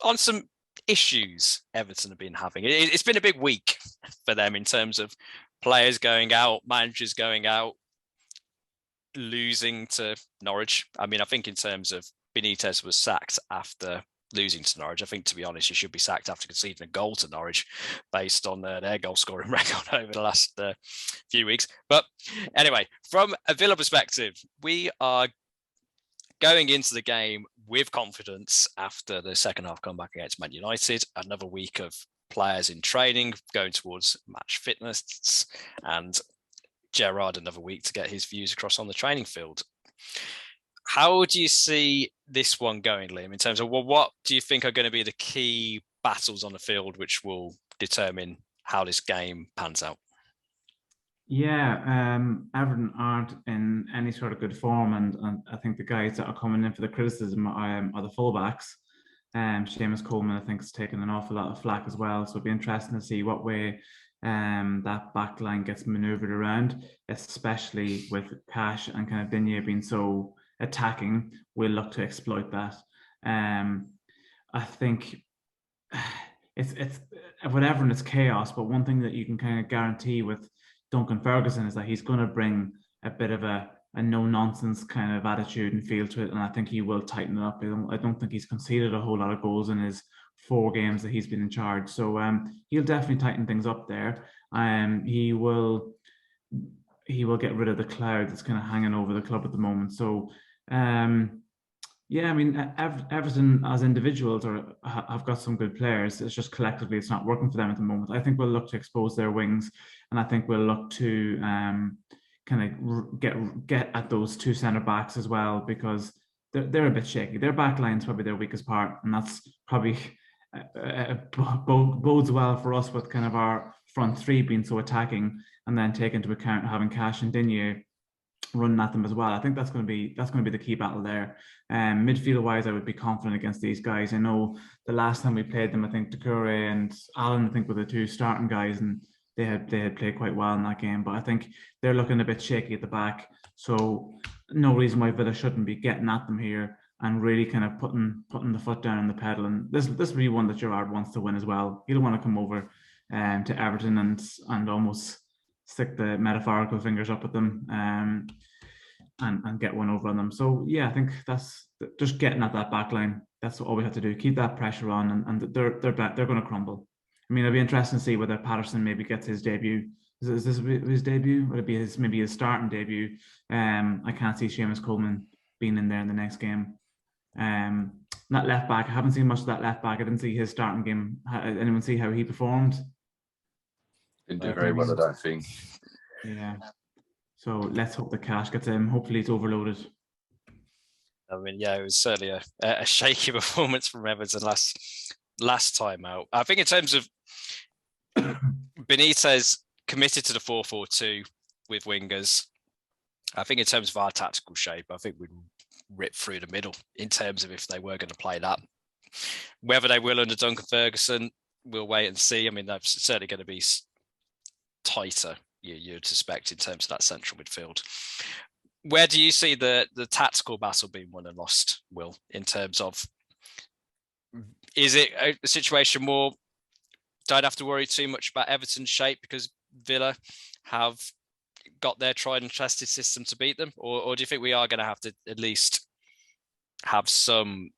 on some issues Everton have been having. It's been a big week for them in terms of players going out, managers going out, losing to Norwich. I mean, I think in terms of Benitez was sacked after losing to Norwich. I think, to be honest, he should be sacked after conceding a goal to Norwich based on their goal scoring record over the last few weeks. But anyway, from a Villa perspective, we are going into the game with confidence after the second half comeback against Man United. Another week of players in training, going towards match fitness, and Gerrard another week to get his views across on the training field. How do you see this one going, Liam, in terms of what do you think are going to be the key battles on the field which will determine how this game pans out? Yeah, Everton aren't in any sort of good form, and I think the guys that are coming in for the criticism are the fullbacks. Seamus Coleman, I think, has taken an awful lot of flack as well, so it'll be interesting to see what way that back line gets manoeuvred around, especially with Cash and kind of Digne being so attacking. We'll look to exploit that. I think it's whatever, and it's chaos, but one thing that you can kind of guarantee with Duncan Ferguson is that he's going to bring a bit of a no-nonsense kind of attitude and feel to it, and I think he will tighten it up. I don't think he's conceded a whole lot of goals in his 4 games that he's been in charge, so he'll definitely tighten things up there. He will get rid of the cloud that's kind of hanging over the club at the moment. So yeah, I mean, Everton as individuals have got some good players. It's just collectively it's not working for them at the moment. I think we'll look to expose their wings, and I think we'll look to kind of get at those 2 centre backs as well, because they're a bit shaky. Their back line's probably their weakest part, and that's probably bodes well for us with kind of our front 3 being so attacking, and then take into account having Cash and Digne running at them as well. I think that's going to be the key battle there. Midfield wise, I would be confident against these guys. I know the last time we played them, I think Doucouré and Allen, I think, were the 2 starting guys, and they had played quite well in that game. But I think they're looking a bit shaky at the back, so no reason why Villa shouldn't be getting at them here and really kind of putting the foot down on the pedal. And this will be one that Gerrard wants to win as well. He don't want to come over to Everton and almost stick the metaphorical fingers up at them and get one over on them. So yeah, I think that's just getting at that back line. That's all we have to do. Keep that pressure on, and they're going to crumble. I mean, it'll be interesting to see whether Patterson maybe gets his debut. Is this his debut? Would it be maybe his starting debut? I can't see Seamus Coleman being in there in the next game. That left back, I haven't seen much of that left back. I didn't see his starting game. Anyone see how he performed? Didn't do very well, I don't think. Yeah. So let's hope the Cash gets him. Hopefully it's overloaded. I mean, yeah, it was certainly a shaky performance from Everton last time out. I think in terms of Benitez committed to the 4-4-2 with wingers, I think in terms of our tactical shape, I think we'd rip through the middle in terms of if they were going to play that. Whether they will under Duncan Ferguson, we'll wait and see. I mean, that's certainly going to be tighter, you'd suspect, in terms of that central midfield. Where do you see the tactical battle being won and lost, Will, in terms of, is it a situation more don't have to worry too much about Everton's shape because Villa have got their tried and tested system to beat them? Or do you think we are going to have to at least have some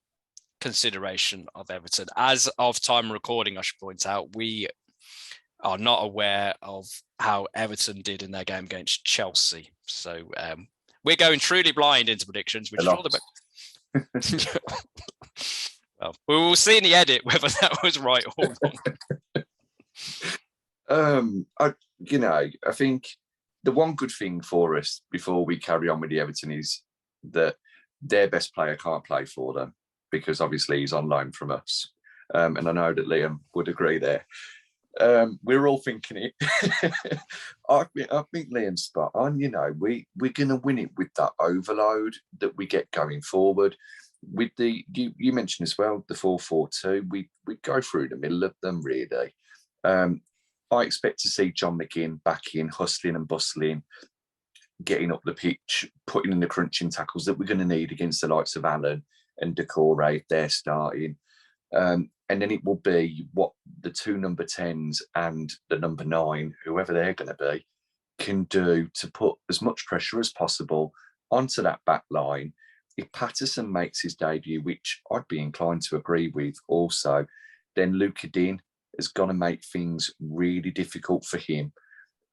consideration of Everton? As of time recording, I should point out, we are not aware of how Everton did in their game against Chelsea. So we're going truly blind into predictions, which is all the well, we will see in the edit whether that was right or wrong. I think the one good thing for us before we carry on with the Everton is that their best player can't play for them because obviously he's on loan from us. And I know that Liam would agree there. We're all thinking it. I think Liam's spot on. We're going to win it with that overload that we get going forward. With the you mentioned as well the 4-4-2, we go through the middle of them really. I expect to see John McGinn back in, hustling and bustling, getting up the pitch, putting in the crunching tackles that we're going to need against the likes of Allen and Decore if they're starting. And then it will be what the two number 10s and the number 9, whoever they're going to be, can do to put as much pressure as possible onto that back line. If Patterson makes his debut, which I'd be inclined to agree with also, then Luca Dean is going to make things really difficult for him,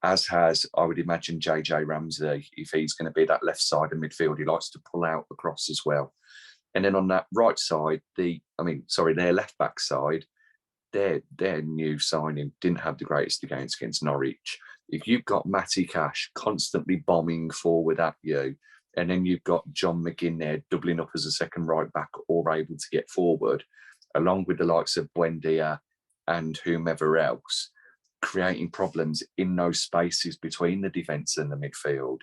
as has, I would imagine, JJ Ramsey, if he's going to be that left side of midfield. He likes to pull out across as well. And then on that right side, their left back side, their new signing didn't have the greatest against Norwich. If you've got Matty Cash constantly bombing forward at you, and then you've got John McGinn there doubling up as a second right back or able to get forward, along with the likes of Buendia and whomever else, creating problems in those spaces between the defence and the midfield,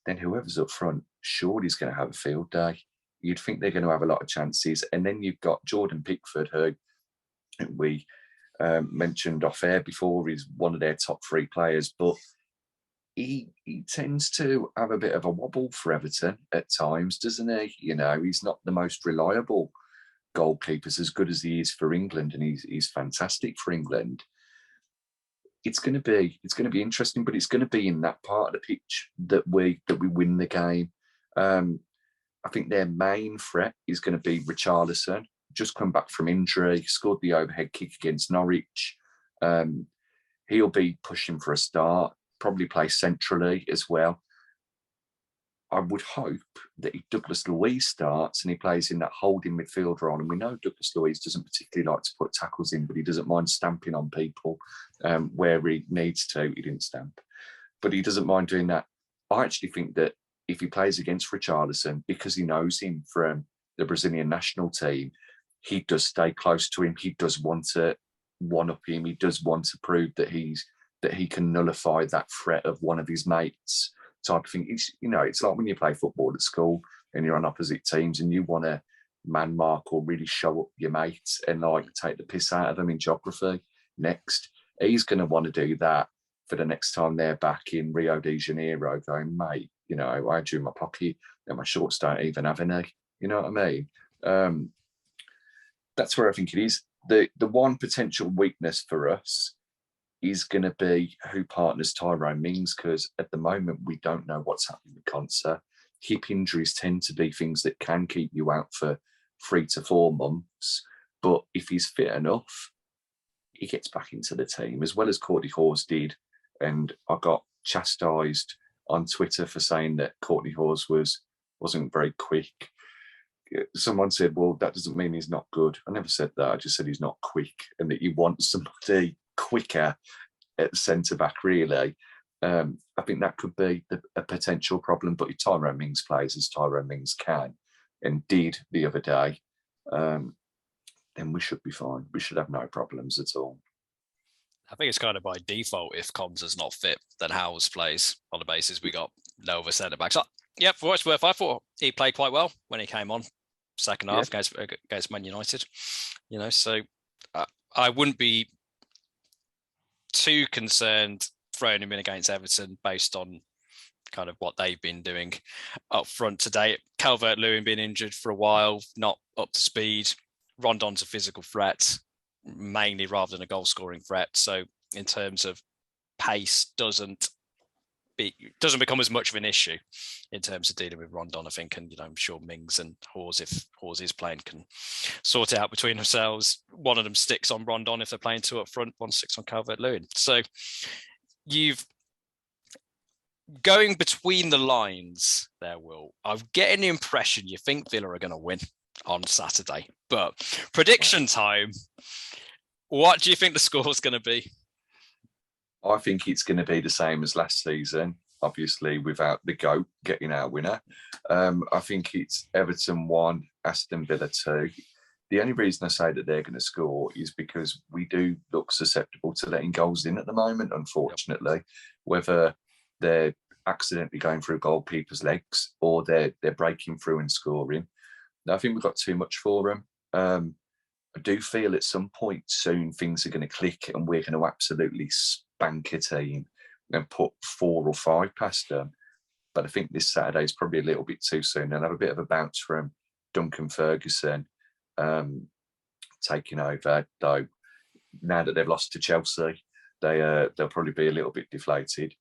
then whoever's up front surely is going to have a field day. You'd think they're going to have a lot of chances. And then you've got Jordan Pickford, who we mentioned off air before, is one of their top 3 players, but he tends to have a bit of a wobble for Everton at times, doesn't he? He's not the most reliable goalkeepers, as good as he is for England, and he's fantastic for England. It's going to be interesting, but it's going to be in that part of the pitch that we win the game. I think their main threat is going to be Richarlison, just come back from injury, scored the overhead kick against Norwich. He'll be pushing for a start, probably play centrally as well. I would hope that if Douglas Luiz starts and he plays in that holding midfield role, and we know Douglas Luiz doesn't particularly like to put tackles in, but he doesn't mind stamping on people where he needs to. He didn't stamp, but he doesn't mind doing that. I actually think that if he plays against Richarlison, because he knows him from the Brazilian national team, he does stay close to him. He does want to one-up him. He does want to prove that he can nullify that threat of one of his mates. Type of thing. It's like when you play football at school and you're on opposite teams and you want to man mark or really show up your mates and take the piss out of them in geography. Next, he's going to want to do that for the next time they're back in Rio de Janeiro, going, mate, I had you in my pocket and my shorts don't even have any. You know what I mean? That's where I think it is. The one potential weakness for us is going to be who partners Tyrone Mings, because at the moment we don't know what's happening with Konsa. Hip injuries tend to be things that can keep you out for 3 to 4 months, but if he's fit enough, he gets back into the team, as well as Courtney Hawes did. And I got chastised on Twitter for saying that Courtney Hawes wasn't very quick. Someone said, well, that doesn't mean he's not good. I never said that. I just said he's not quick, and that you want somebody quicker at centre-back, really. I think that could be a potential problem. But if Tyrone Mings plays as Tyrone Mings can and did the other day, then we should be fine. We should have no problems at all. I think it's kind of by default, if Konsa's not fit, then Howes plays on the basis we got no other centre-backs. So, yeah, for what it's worth, I thought he played quite well when he came on second half against Man United. So I wouldn't be too concerned throwing him in against Everton based on kind of what they've been doing up front today. Calvert-Lewin been injured for a while, not up to speed. Rondon's a physical threat. mainly rather than a goal scoring threat. So in terms of pace, doesn't become as much of an issue in terms of dealing with Rondon, I think. And, I'm sure Mings and Hawes, if Hawes is playing, can sort it out between themselves. One of them sticks on Rondon if they're playing two up front, one sticks on Calvert-Lewin. So you've going between the lines there, Will. I'm getting the impression you think Villa are going to win on Saturday. But prediction time, what do you think the score is going to be? I think it's going to be the same as last season, obviously without the GOAT getting our winner. I think it's Everton 1, Aston Villa 2. The only reason I say that they're going to score is because we do look susceptible to letting goals in at the moment, unfortunately, whether they're accidentally going through goalkeepers' legs or they're breaking through and scoring. I think we've got too much for them. I do feel at some point soon things are going to click and we're going to absolutely spank a team and put 4 or 5 past them. But I think this Saturday is probably a little bit too soon. They'll have a bit of a bounce from Duncan Ferguson taking over, though. Now that they've lost to Chelsea, they'll probably be a little bit deflated.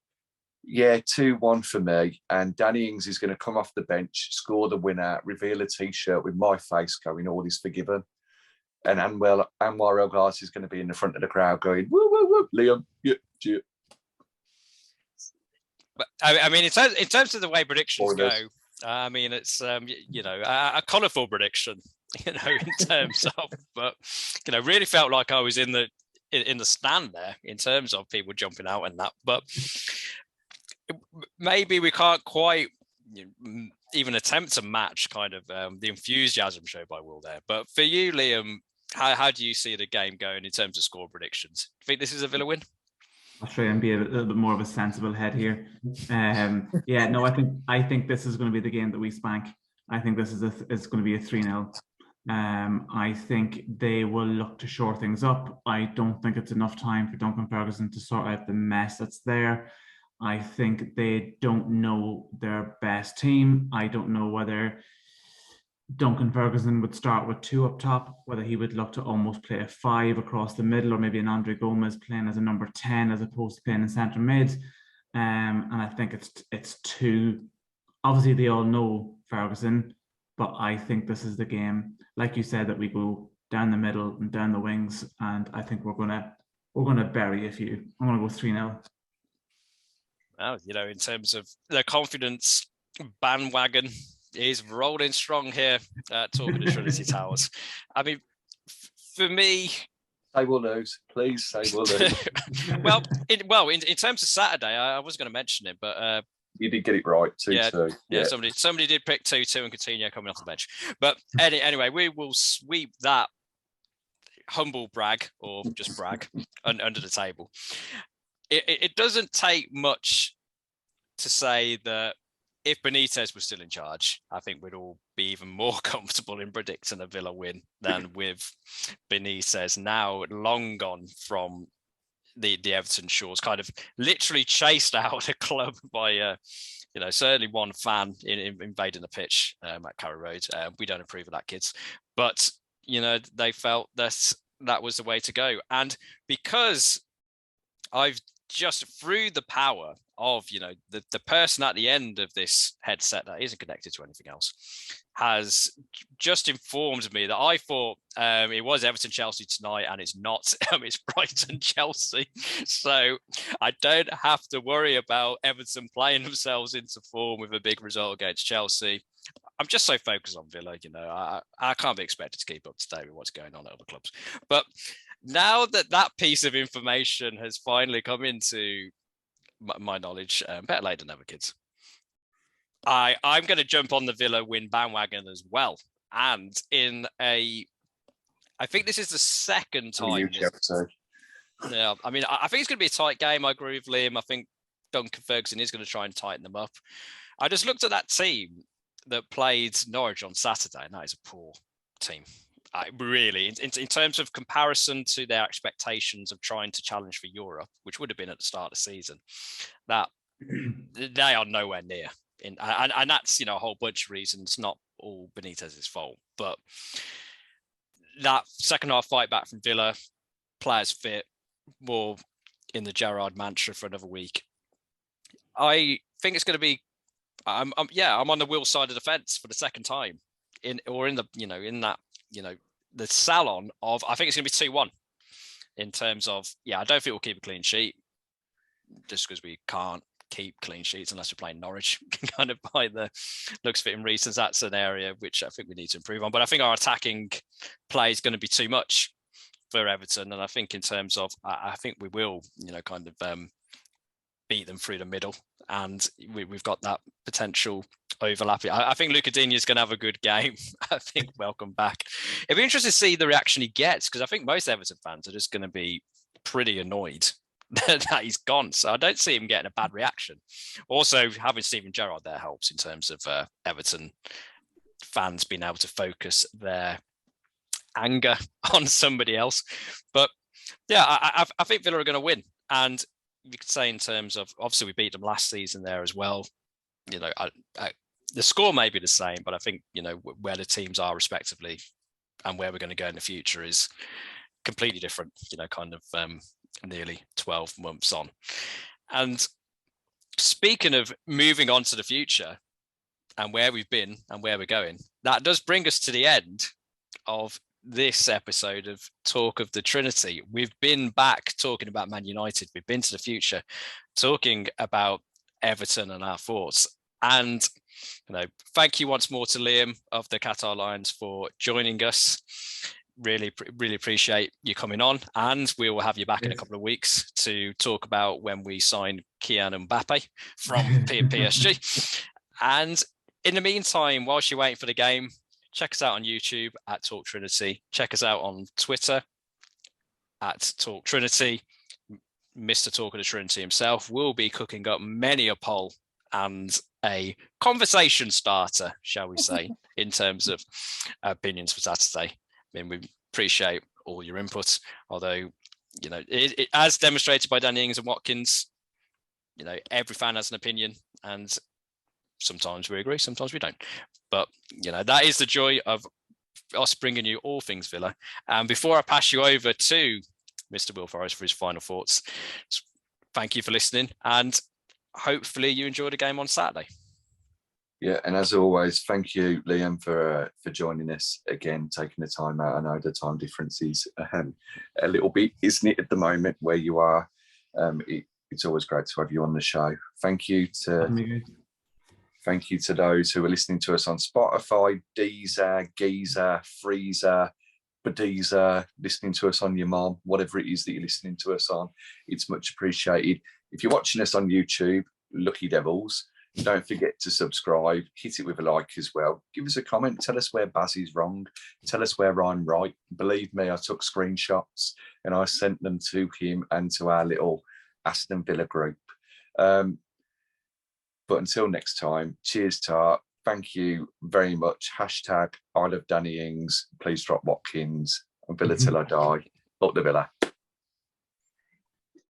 Yeah, 2-1 for me. And Danny Ings is going to come off the bench, score the winner, reveal a T-shirt with my face going, all is forgiven. And Anwar El Ghazi is going to be in the front of the crowd going, woo, woo, woo, Liam, yeah. But I mean, in terms of the way predictions go, I mean, it's, a colourful prediction, in terms of, but, really felt like I was in the stand there in terms of people jumping out and that. But maybe we can't quite even attempt to match kind of the enthusiasm shown by Will there. But for you, Liam, how do you see the game going in terms of score predictions? Do you think this is a Villa win? I'll try and be a little bit more of a sensible head here. I think this is going to be the game that we spank. I think this is it's going to be a 3-0. I think they will look to shore things up. I don't think it's enough time for Duncan Ferguson to sort out the mess that's there. I think they don't know their best team. I don't know whether Duncan Ferguson would start with 2 up top, whether he would look to almost play a 5 across the middle, or maybe an Andre Gomez playing as a number 10 as opposed to playing in centre mid. And I think it's too. Obviously, they all know Ferguson, but I think this is the game, like you said, that we go down the middle and down the wings, and I think we're gonna bury a few. I'm gonna go 3-0. Well, in terms of the confidence bandwagon is rolling strong here at talking to Trinity Towers. I mean, for me, say we'll lose. Please say we'll lose. in terms of Saturday, I was going to mention it, but you did get it right. 2-2. Yeah, somebody did pick 2-2 and Coutinho coming off the bench. But anyway, we will sweep that humble brag or just brag under the table. It doesn't take much to say that if Benitez was still in charge, I think we'd all be even more comfortable in predicting a Villa win than with Benitez now long gone from the Everton shores, kind of literally chased out of the club by, certainly one fan invading the pitch at Carrow Road. We don't approve of that, kids. But, they felt that was the way to go. And because I've just through the power of, the person at the end of this headset that isn't connected to anything else has just informed me that I thought it was Everton-Chelsea tonight, and it's not. It's Brighton-Chelsea. So I don't have to worry about Everton playing themselves into form with a big result against Chelsea. I'm just so focused on Villa, I can't be expected to keep up to date with what's going on at other clubs. But now that piece of information has finally come into my knowledge, better late than never, kids. I'm going to jump on the Villa win bandwagon as well. And I think this is the second time. Yeah, I mean, I think it's going to be a tight game. I agree with Liam. I think Duncan Ferguson is going to try and tighten them up. I just looked at that team that played Norwich on Saturday, and that is a poor team. Really, in terms of comparison to their expectations of trying to challenge for Europe, which would have been at the start of the season, that they are nowhere near. And that's, a whole bunch of reasons, not all Benitez's fault. But that second half fight back from Villa, players fit, more in the Gerrard mantra for another week. I think it's going to be. I'm on the Will side of the fence for the second time in the salon of. I think it's going to be 2-1 in terms of. I don't think we'll keep a clean sheet just because we can't keep clean sheets unless we're playing Norwich. Kind of by the looks of it in recent, that's an area which I think we need to improve on. But I think our attacking play is going to be too much for Everton, and I think in terms of, I think we will, beat them through the middle, and we've got that potential overlap. I think Coutinho is going to have a good game. I think welcome back. It'll be interesting to see the reaction he gets, because I think most Everton fans are just going to be pretty annoyed that he's gone. So I don't see him getting a bad reaction. Also, having Steven Gerrard there helps in terms of Everton fans being able to focus their anger on somebody else. But I think Villa are going to win. And you could say in terms of, obviously we beat them last season there as well. The score may be the same, but I think, where the teams are respectively and where we're going to go in the future is completely different, nearly 12 months on. And speaking of moving on to the future and where we've been and where we're going, that does bring us to the end of this episode of Talk of the Trinity. We've been back talking about Man United. We've been to the future, talking about Everton and our thoughts. And, thank you once more to Liam of the Qatar Lions for joining us. Really appreciate you coming on, and we will have you back in a couple of weeks to talk about when we sign Kylian Mbappe from PSG. And in the meantime, whilst you're waiting for the game, check us out on YouTube at Talk Trinity. Check us out on Twitter at Talk Trinity. Mr. Talk of the Trinity himself will be cooking up many a poll and a conversation starter, shall we say, in terms of opinions for Saturday. I mean, we appreciate all your input, although, it, as demonstrated by Danny Ings and Watkins, every fan has an opinion, and sometimes we agree, sometimes we don't. But, that is the joy of us bringing you all things Villa. And before I pass you over to Mr. Will Forrest for his final thoughts, thank you for listening, and hopefully you enjoy the game on Saturday. Yeah, and as always, thank you, Liam, for joining us again, taking the time out. I know the time difference is a little bit, isn't it, at the moment where you are. It's always great to have you on the show. Thank you to those who are listening to us on Spotify, Deezer, Geezer, Freezer, Badiza, listening to us on your mom, whatever it is that you're listening to us on. It's much appreciated. If you're watching us on YouTube, lucky devils, don't forget to subscribe, hit it with a like as well. Give us a comment, tell us where Baz is wrong, tell us where I'm right. Believe me, I took screenshots and I sent them to him and to our little Aston Villa group. But until next time, cheers, Tart. Thank you very much. # I love Danny Ings. Please drop Watkins. Villa till I die. Up the Villa.